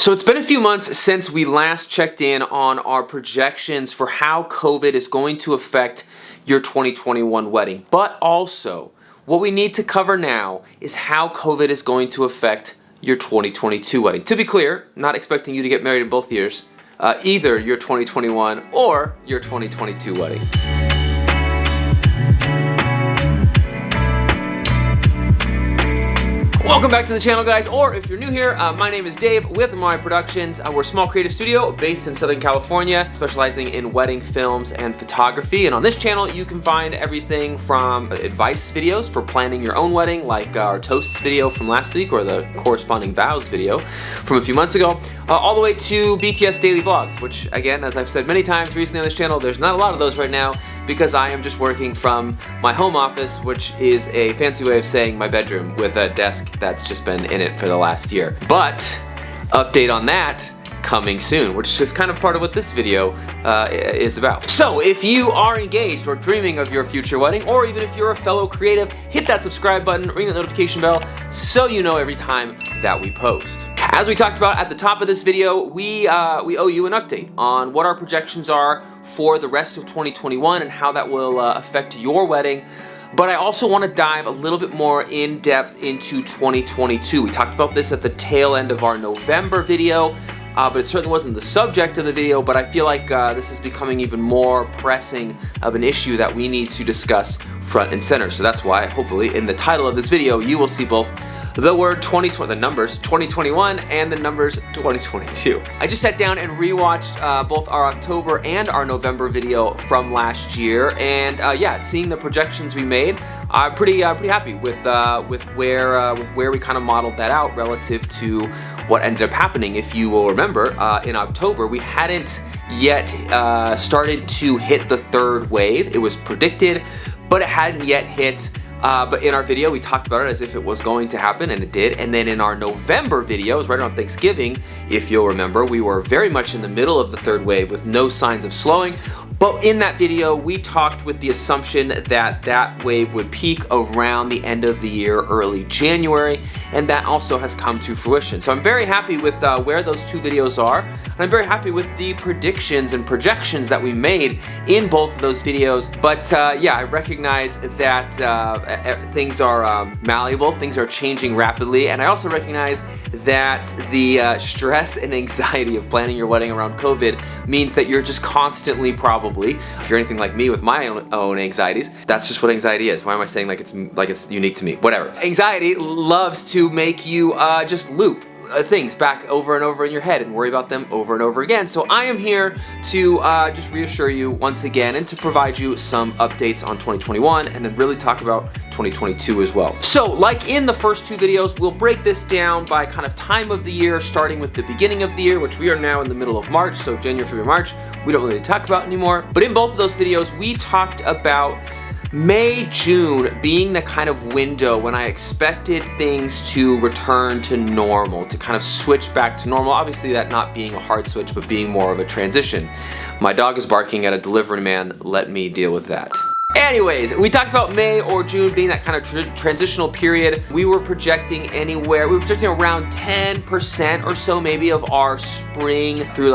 So it's been a few months since we last checked in on our projections for how COVID is going to affect your 2021 wedding. But also, what we need to cover now is how COVID is going to affect your 2022 wedding. To be clear, not expecting you to get married in both years, either your 2021 or your 2022 wedding. Welcome back to the channel, guys, or if you're new here, my name is Dave with My Productions. We're a small creative studio based in Southern California, specializing in wedding films and photography. And on this channel, you can find everything from advice videos for planning your own wedding, like our toasts video from last week or the corresponding vows video from a few months ago, all the way to BTS daily vlogs, which, again, as I've said many times recently on this channel, there's not a lot of those right now because I am just working from my home office, which is a fancy way of saying my bedroom with a desk that's just been in it for the last year. But update on that coming soon, which is kind of part of what this video is about. So if you are engaged or dreaming of your future wedding, or even if you're a fellow creative, hit that subscribe button, ring that notification bell so you know every time that we post. As we talked about at the top of this video, we owe you an update on what our projections are for the rest of 2021 and how that will affect your wedding. But I also want to dive a little bit more in depth into 2022. We talked about this at the tail end of our November video, but it certainly wasn't the subject of the video, but I feel like this is becoming even more pressing of an issue that we need to discuss front and center. So that's why, hopefully, in the title of this video, you will see both the word 2020, the numbers 2021 and the numbers 2022. I just sat down and rewatched both our October and our November video from last year, and yeah, seeing the projections we made, I'm pretty happy with where we kind of modeled that out relative to what ended up happening. If you will remember, in October we hadn't yet started to hit the third wave. It was predicted, but it hadn't yet hit. But in our video, we talked about it as if it was going to happen, and it did. And then in our November video, it was right around Thanksgiving, if you'll remember, we were very much in the middle of the third wave with no signs of slowing. But in that video, we talked with the assumption that that wave would peak around the end of the year, early January, and that also has come to fruition. So I'm very happy with where those two videos are, and I'm very happy with the predictions and projections that we made in both of those videos. But yeah, I recognize that things are malleable, things are changing rapidly, and I also recognize that the stress and anxiety of planning your wedding around COVID means that you're just constantly probably, if you're anything like me with my own anxieties, that's just what anxiety is. Why am I saying like it's unique to me? Whatever. Anxiety loves to make you just loop things back over and over in your head and worry about them over and over again. So I am here to just reassure you once again and to provide you some updates on 2021 and then really talk about 2022 as well. So like in the first two videos, we'll break this down by kind of time of the year, starting with the beginning of the year, which we are now in the middle of March. So January, February, March, we don't really talk about anymore. But in both of those videos, we talked about May, June being the kind of window when I expected things to return to normal, to kind of switch back to normal. Obviously that not being a hard switch, but being more of a transition. My dog is barking at a delivery man. Let me deal with that. Anyways, we talked about May or June being that kind of transitional period. We were projecting around 10% or so maybe of our spring through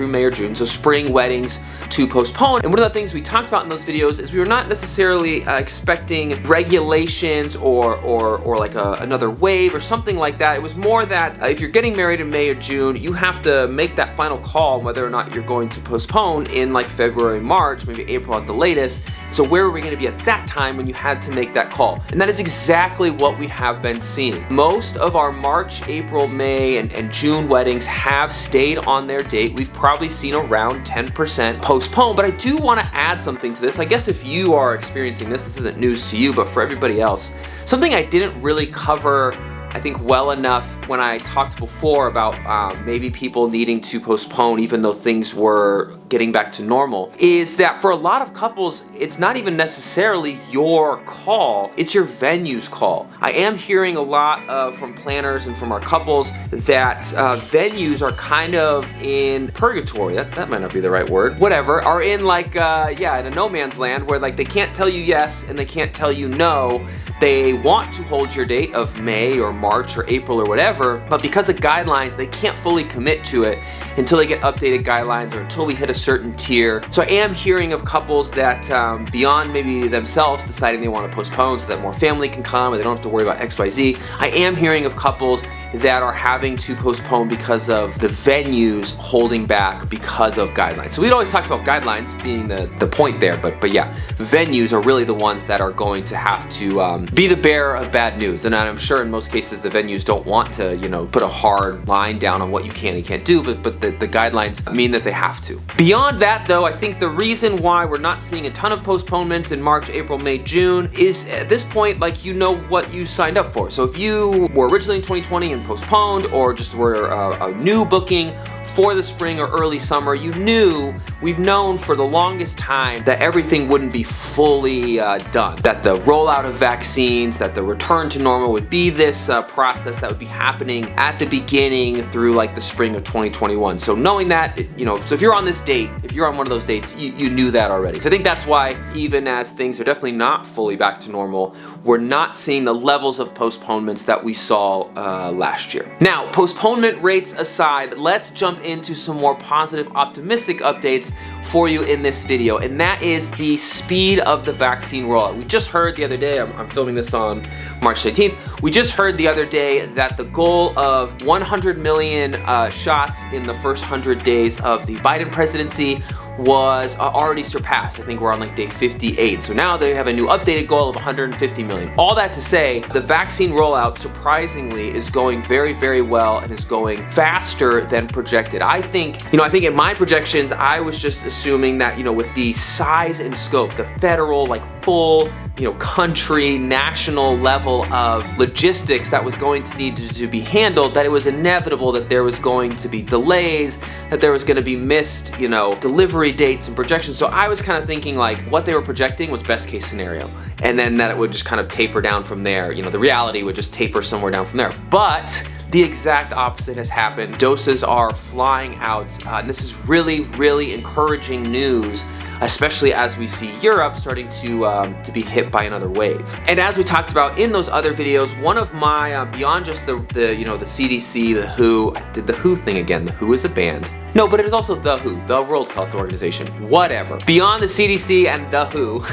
May or June, so spring weddings to postpone. And one of the things we talked about in those videos is we were not necessarily expecting regulations or like another wave or something like that. It was more that if you're getting married in May or June, you have to make that final call on whether or not you're going to postpone in like February, March, maybe April at the latest. So where were we going to be at that time when you had to make that call? And that is exactly what we have been seeing. Most of our March, April, May, and June weddings have stayed on their date. We've probably seen around 10% postpone, but I do want to add something to this. I guess if you are experiencing this isn't news to you, but for everybody else, something I didn't really cover I think well enough when I talked before about maybe people needing to postpone even though things were getting back to normal, is that for a lot of couples, it's not even necessarily your call, it's your venue's call. I am hearing a lot from planners and from our couples that venues are kind of in purgatory, that might not be the right word, whatever, are in like, yeah, in a no man's land where like they can't tell you yes and they can't tell you no. They want to hold your date of May or March or April or whatever, but because of guidelines, they can't fully commit to it until they get updated guidelines or until we hit a certain tier. So I am hearing of couples that beyond maybe themselves deciding they want to postpone so that more family can come or they don't have to worry about XYZ, I am hearing of couples that are having to postpone because of the venues holding back because of guidelines. So we'd always talked about guidelines being the point there, but yeah, venues are really the ones that are going to have to be the bearer of bad news. And I'm sure in most cases the venues don't want to, you know, put a hard line down on what you can and can't do, but the guidelines mean that they have to. Beyond that though, I think the reason why we're not seeing a ton of postponements in March, April, May, June is at this point, like, you know what you signed up for. So if you were originally in 2020 and postponed, or just were a new booking for the spring or early summer, you knew, we've known for the longest time that everything wouldn't be fully done. That the rollout of vaccines, that the return to normal would be this process that would be happening at the beginning through like the spring of 2021. So knowing that, you know, so if you're on this date, if you're on one of those dates, you knew that already. So I think that's why, even as things are definitely not fully back to normal, we're not seeing the levels of postponements that we saw last year. Now, postponement rates aside, let's jump into some more positive, optimistic updates for you in this video, and that is the speed of the vaccine rollout. We just heard the other day, I'm filming this on March 18th, we just heard the other day that the goal of 100 million shots in the first 100 days of the Biden presidency was already surpassed. I think we're on like day 58. So now they have a new updated goal of 150 million. All that to say, the vaccine rollout surprisingly is going very, very well and is going faster than projected. I think in my projections, I was just assuming that, you know, with the size and scope, the federal, like full, you know, country, national level of logistics that was going to need to be handled, that it was inevitable that there was going to be delays, that there was going to be missed, you know, delivery dates and projections. So I was kind of thinking like what they were projecting was best case scenario, and then that it would just kind of taper down from there. You know, the reality would just taper somewhere down from there. But the exact opposite has happened. Doses are flying out, and this is really, really encouraging news, especially as we see Europe starting to be hit by another wave. And as we talked about in those other videos, one of my beyond just the CDC, the WHO, I did the WHO thing again. The WHO is a band. No, but it is also the WHO, the World Health Organization, whatever. Beyond the CDC and the WHO,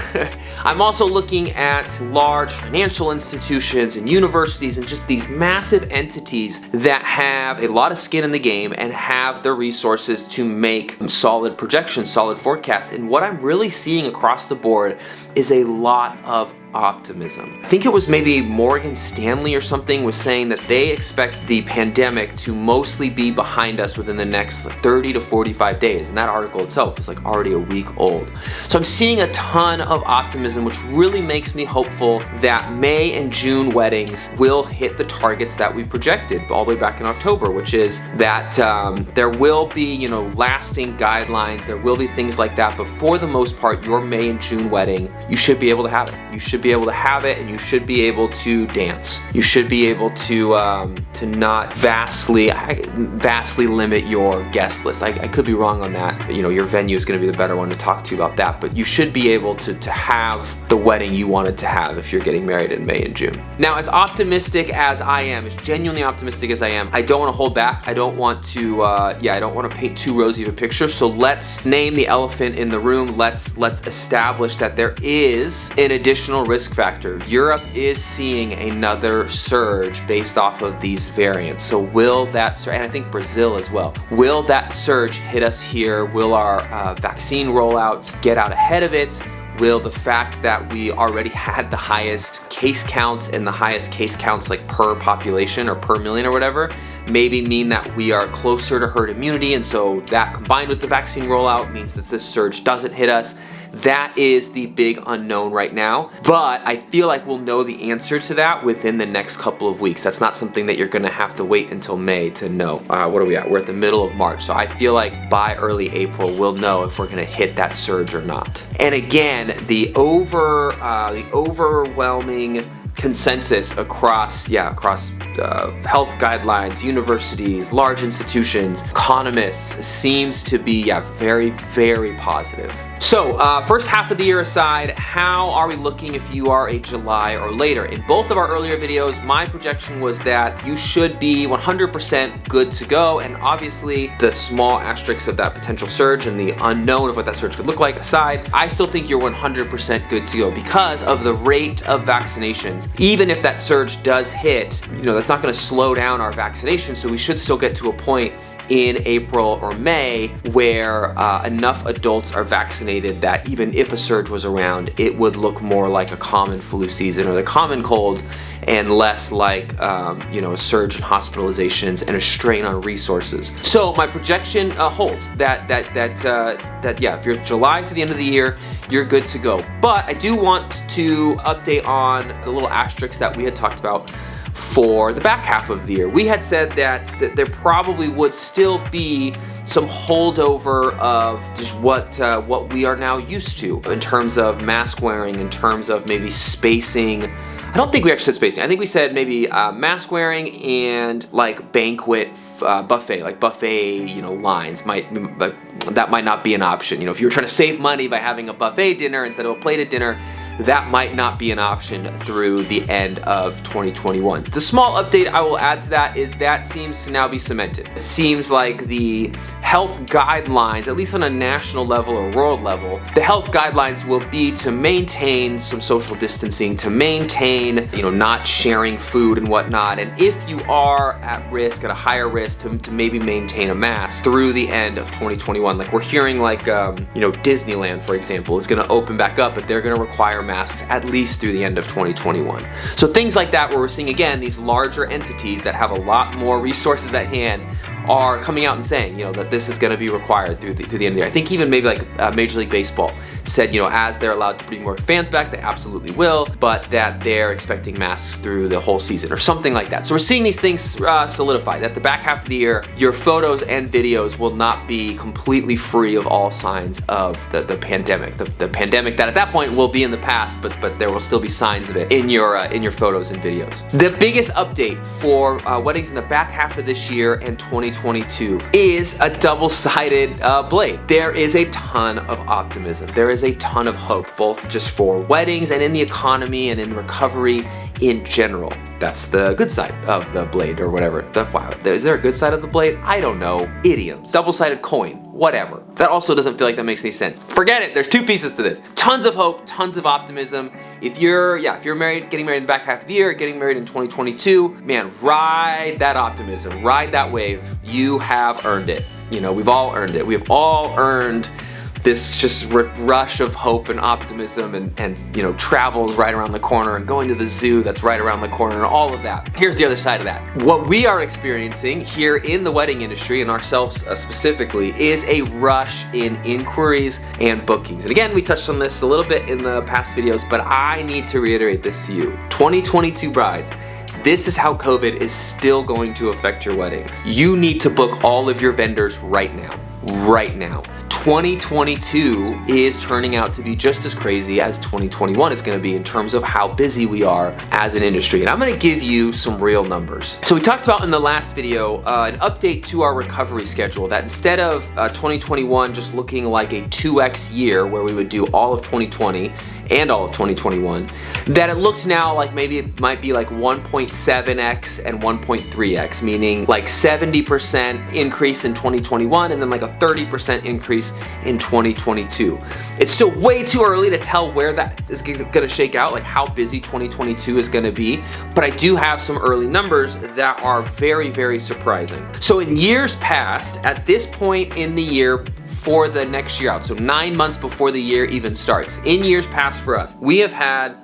I'm also looking at large financial institutions and universities and just these massive entities that have a lot of skin in the game and have the resources to make solid projections, solid forecasts. And what I'm really seeing across the board is a lot of optimism. I think it was maybe Morgan Stanley or something was saying that they expect the pandemic to mostly be behind us within the next 30 to 45 days, and that article itself is like already a week old. So I'm seeing a ton of optimism, which really makes me hopeful that May and June weddings will hit the targets that we projected all the way back in October, which is that there will be, you know, lasting guidelines, there will be things like that, but for the most part, your May and June wedding, you should be able to have it. You should be able to have it, and you should be able to dance. You should be able to not vastly limit your guest list. I could be wrong on that. You know, your venue is going to be the better one to talk to about that, but you should be able to have the wedding you wanted to have if you're getting married in May and June. Now, as optimistic as I am, as genuinely optimistic as I am, I don't want to hold back. I don't want to, I don't want to paint too rosy of a picture. So let's name the elephant in the room. Let's establish that there is an additional risk factor. Europe is seeing another surge based off of these variants. So will that surge, and I think Brazil as well, will that surge hit us here? Will our vaccine rollout get out ahead of it? Will the fact that we already had the highest case counts and the highest case counts like per population or per million or whatever maybe mean that we are closer to herd immunity, and so that combined with the vaccine rollout means that this surge doesn't hit us? That is the big unknown right now, but I feel like we'll know the answer to that within the next couple of weeks. That's not something that you're gonna have to wait until May to know. What are we at? We're at the middle of March, so I feel like by early April we'll know if we're gonna hit that surge or not. And again, the overwhelming consensus across health guidelines, universities, large institutions, economists seems to be very, very positive. So first half of the year aside, how are we looking if you are a July or later? In both of our earlier videos, my projection was that you should be 100% good to go, and obviously the small asterisks of that potential surge and the unknown of what that surge could look like aside, I still think you're 100% good to go because of the rate of vaccinations. Even if that surge does hit, that's not going to slow down our vaccinations, so we should still get to a point in April or May where enough adults are vaccinated that even if a surge was around, it would look more like a common flu season or the common cold and less like a surge in hospitalizations and a strain on resources. So my projection holds that if you're July to the end of the year, you're good to go. But I do want to update on the little asterisks that we had talked about for the back half of the year. We had said that there probably would still be some holdover of just what we are now used to in terms of mask wearing, in terms of maybe spacing. I don't think we actually said spacing. I think we said maybe mask wearing and like banquet buffet, like buffet, lines that might not be an option. If you were trying to save money by having a buffet dinner instead of a plated dinner, that might not be an option through the end of 2021. The small update I will add to that is that seems to now be cemented. It seems like the health guidelines, at least on a national level or world level, the health guidelines will be to maintain some social distancing, to maintain, not sharing food and whatnot, and if you are at risk, at a higher risk, to maybe maintain a mask through the end of 2021. Like we're hearing Disneyland, for example, is gonna open back up, but they're gonna require masks at least through the end of 2021. So things like that where we're seeing, again, these larger entities that have a lot more resources at hand are coming out and saying, that this is going to be required through the end of the year. I think even maybe like Major League Baseball said, as they're allowed to bring more fans back, they absolutely will, but that they're expecting masks through the whole season or something like that. So we're seeing these things solidify, that the back half of the year, your photos and videos will not be completely free of all signs of the pandemic. The pandemic that at that point will be in the past, but there will still be signs of it in your photos and videos. The biggest update for weddings in the back half of this year and 2022 is a double-sided blade. There is a ton of optimism. There is a ton of hope, both just for weddings and in the economy and in recovery in general. That's the good side of the blade or whatever. Wow, is there a good side of the blade? I don't know. Idioms. Double-sided coin. Whatever. That also doesn't feel like that makes any sense. Forget it. There's two pieces to this. Tons of hope, tons of optimism. If you're married, getting married in the back half of the year, getting married in 2022, man, ride that optimism. Ride that wave. You have earned it. We've all earned it. We've all earned this just rush of hope and optimism and travel's right around the corner and going to the zoo that's right around the corner and all of that. Here's the other side of that. What we are experiencing here in the wedding industry and ourselves specifically is a rush in inquiries and bookings. And again, we touched on this a little bit in the past videos, but I need to reiterate this to you. 2022 brides, this is how COVID is still going to affect your wedding. You need to book all of your vendors right now. Right now. 2022 is turning out to be just as crazy as 2021 is going to be in terms of how busy we are as an industry. And I'm going to give you some real numbers. So we talked about in the last video an update to our recovery schedule, that instead of 2021 just looking like a 2x year where we would do all of 2020 and all of 2021, that it looks now like maybe it might be like 1.7x and 1.3x, meaning like 70% increase in 2021 and then like a 30% increase in 2022. It's still way too early to tell where that is gonna shake out, like how busy 2022 is gonna be, but I do have some early numbers that are very, very surprising. So in years past, at this point in the year, for the next year out, so 9 months before the year even starts, in years past for us, we have had,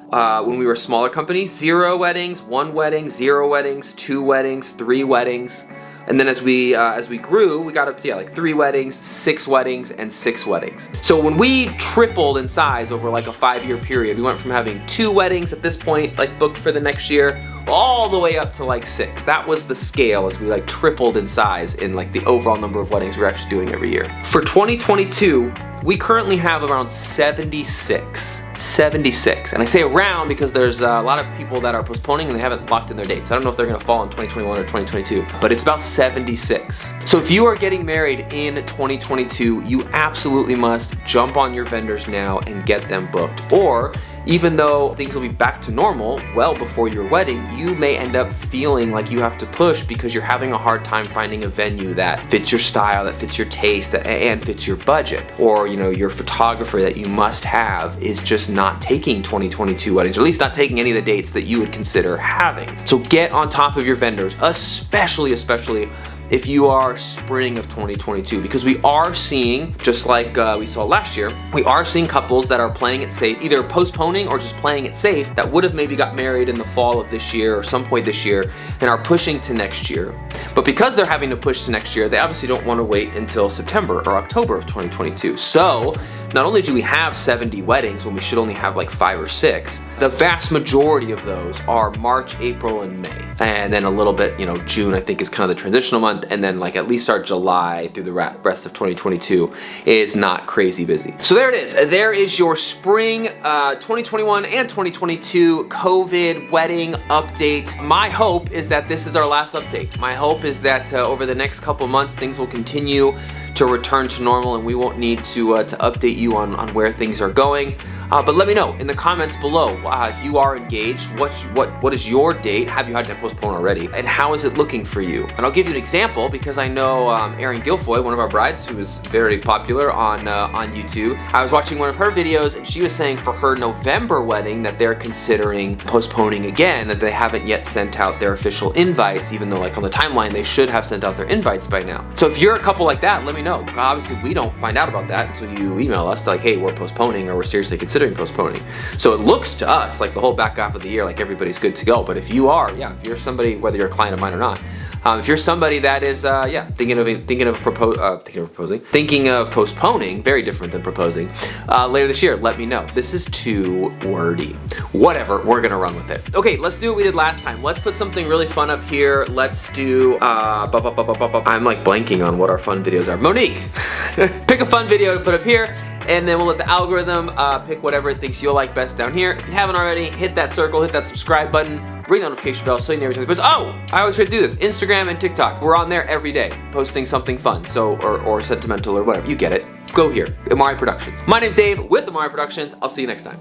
when we were a smaller company, 0 weddings, 1 wedding, 0 weddings, 2 weddings, 3 weddings. And then as we grew, we got up to like 3 weddings, 6 weddings, and 6 weddings. So when we tripled in size over like a 5-year period, we went from having 2 weddings at this point, like booked for the next year, all the way up to like 6. That was the scale as we like tripled in size in like the overall number of weddings we're actually doing every year. For 2022, we currently have around 76. 76. And I say around because there's a lot of people that are postponing and they haven't locked in their dates. I don't know if they're gonna fall in 2021 or 2022, but it's about 76. So if you are getting married in 2022, you absolutely must jump on your vendors now and get them booked. Or even though things will be back to normal well before your wedding, you may end up feeling like you have to push because you're having a hard time finding a venue that fits your style, that fits your taste, and fits your budget. Or, you know, your photographer that you must have is just not taking 2022 weddings, or at least not taking any of the dates that you would consider having. So get on top of your vendors, especially if you are spring of 2022, because we are seeing, just like we saw last year, we are seeing couples that are playing it safe, either postponing or just playing it safe, that would have maybe got married in the fall of this year or some point this year and are pushing to next year. But because they're having to push to next year, they obviously don't want to wait until September or October of 2022. So not only do we have 70 weddings when we should only have like 5 or 6, the vast majority of those are March, April, and May. And then a little bit, you know, June I think is kind of the transitional month, and then like at least our July through the rest of 2022 is not crazy busy. So there it is. There is your spring 2021 and 2022 COVID wedding update. My hope is that this is our last update. My hope is that over the next couple months things will continue to return to normal and we won't need to update you on where things are going. But let me know in the comments below if you are engaged. What is your date? Have you had to postpone already? And how is it looking for you? And I'll give you an example because I know Erin Guilfoyle, one of our brides, who is very popular on YouTube. I was watching one of her videos and she was saying for her November wedding that they're considering postponing again, that they haven't yet sent out their official invites, even though like on the timeline they should have sent out their invites by now. So if you're a couple like that, let me know. Obviously we don't find out about that until you email us like, hey, we're postponing or we're seriously considering postponing. So it looks to us like the whole back half of the year like everybody's good to go. But if you are, if you're somebody, whether you're a client of mine or not, if you're somebody that is thinking of postponing, very different than proposing, later this year, let me know. This is too wordy. Whatever, we're gonna run with it. Okay, let's do what we did last time. Let's put something really fun up here. Let's do I'm like blanking on what our fun videos are. Monique, pick a fun video to put up here, and then we'll let the algorithm pick whatever it thinks you'll like best down here. If you haven't already, hit that circle, hit that subscribe button, ring the notification bell so you never see the post. Oh, I always try to do this. Instagram and TikTok, we're on there every day, posting something fun, so or sentimental or whatever. You get it. Go here, Amari Productions. My name's Dave with Amari Productions. I'll see you next time.